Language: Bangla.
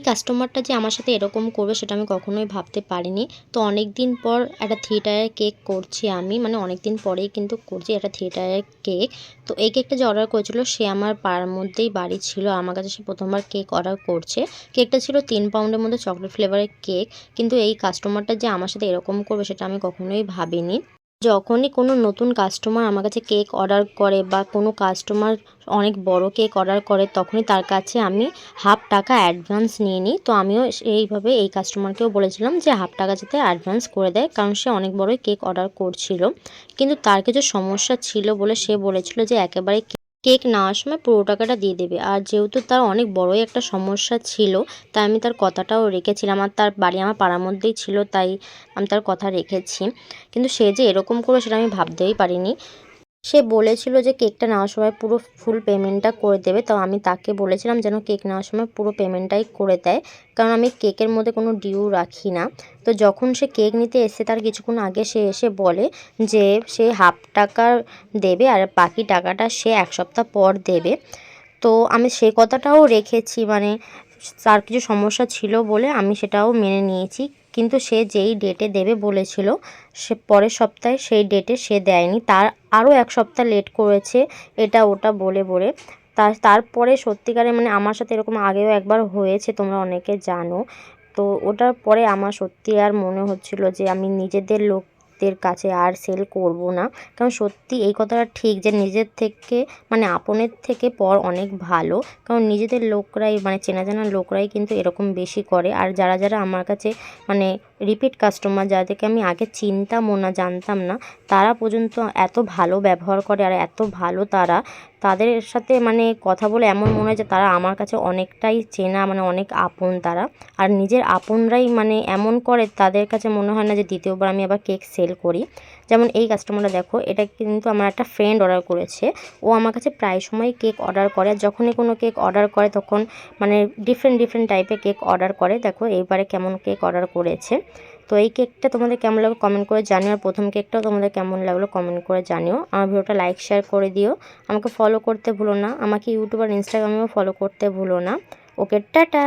কাস্টমারটা যে আমার সাথে এরকম করবে সেটা আমি কখনোই ভাবতে পারিনি। তো অনেক দিন পর একটা 3 টায়ার কেক করছি আমি। মানে অনেক দিন পরেই কিন্তু করছি একটা 3 টায়ার কেক। তো এই কেকটা যে অর্ডার করেছিল সে আমার পাড়ার মধ্যেই বাড়ি ছিল। আমার কাছে সে ১ম বার কেক অর্ডার করছে। কেকটা ছিল ৩ পাউন্ডের মধ্যে চকোলেট ফ্লেভারের কেক। কিন্তু এই কাস্টমারটা যে আমার সাথে এরকম করবে সেটা আমি কখনোই ভাবিনি। যখনই কোনো নতুন কাস্টমার আমার কাছে কেক অর্ডার করে বা কোনো কাস্টমার অনেক বড় কেক অর্ডার করে তখনই তার কাছে আমি হাফ টাকা অ্যাডভান্স নিয়ে নিই। তো আমিও এইভাবে এই কাস্টমারকেও বলেছিলাম যে হাফ টাকা যাতে অ্যাডভান্স করে দেয়, কারণ সে অনেক বড়ই কেক অর্ডার করছিল। কিন্তু তার কিছু সমস্যা ছিল বলে সে বলেছিল যে একেবারে কেক নেওয়ার সময় পুরো টাকাটা দিয়ে দেবে। আর যেহেতু তার অনেক বড়ই একটা সমস্যা ছিল তাই আমি তার কথাটাও রেখেছিলাম। আর তার বাড়ি আমার পাড়ার মধ্যেই ছিল তাই আমি তার কথা রেখেছি। কিন্তু সে যে এরকম করবে সেটা আমি ভাবতেই পারিনি। সে বলেছিল যে কেকটা নেওয়ার সময় পুরো ফুল পেমেন্টটা করে দেবে। তো আমি তাকে বলেছিলাম যেন কেক নেওয়ার সময় পুরো পেমেন্টটাই করে দেয়, কারণ আমি কেকের মধ্যে কোনো ডিউ রাখি না। তো যখন সে কেক নিতে এসে তার কিছুক্ষণ আগে সে এসে বলে যে সে হাফ টাকা দেবে আর বাকি টাকাটা সে ১ সপ্তাহ পর দেবে। তো আমি সেই কথাটাও রেখেছি, মানে তার কিছু সমস্যা ছিল বলে আমি সেটাও মেনে নিয়েছি। কিন্তু সে যেই ডেটে দেবে বলেছিল সে পরের সপ্তাহে সেই ডেটে সে দেয়নি, তার আরও ১ সপ্তাহ লেট করেছে এটা ওটা বলে বলে। তারপরে সত্যিকারে মানে আমার সাথে এরকম আগেও একবার হয়েছে, তোমরা অনেকে জানো। তো ওটার পরে আমার সত্যি আর মনে হচ্ছিল যে আমি নিজেদের লোকদের কাছে আর সেল করব না। কারণ সত্যি এই কথাটা ঠিক যে নিজের থেকে মানে আপনের থেকে পর অনেক ভালো। কারণ নিজেদের লোকরাই মানে চেনা জানা লোকরাই কিন্তু এরকম বেশি করে। আর যারা যারা আমার কাছে মানে রিপিট কাস্টমার, যাদেরকে আমি আগে চিনতামও না জানতাম না, তারা পর্যন্ত এত ভালো ব্যবহার করে আর এত ভালো তারা, তাদের সাথে মানে কথা বলে এমন মনে হয় যে তারা আমার কাছে অনেকটাই চেনা, মানে অনেক আপন তারা। আর নিজের আপনরাই মানে এমন করে, তাদের কাছে মনে হয় না যে দ্বিতীয়বার আমি আবার কেক সেল করি। যেমন এই কাস্টমারটা দেখো, এটা কিন্তু আমার একটা ফ্রেন্ড অর্ডার করেছে। ও আমার কাছে প্রায় সময় কেক অর্ডার করে, আর যখনই কোনো কেক অর্ডার করে তখন মানে ডিফারেন্ট টাইপের কেক অর্ডার করে। দেখো এইবারে কেমন কেক অর্ডার করেছে। তো এই কেকটা তোমাদের কেমন লাগলো কমেন্ট করে জানিও, আর প্রথম কেকটাও তোমাদের কেমন লাগলো কমেন্ট করে জানিও। আমার ভিডিওটা লাইক শেয়ার করে দিও, আমাকে ফলো করতে ভুলো না, আমাকে ইউটিউব আর ইনস্টাগ্রামেও ফলো করতে ভুলো না। ওকে, টাটা।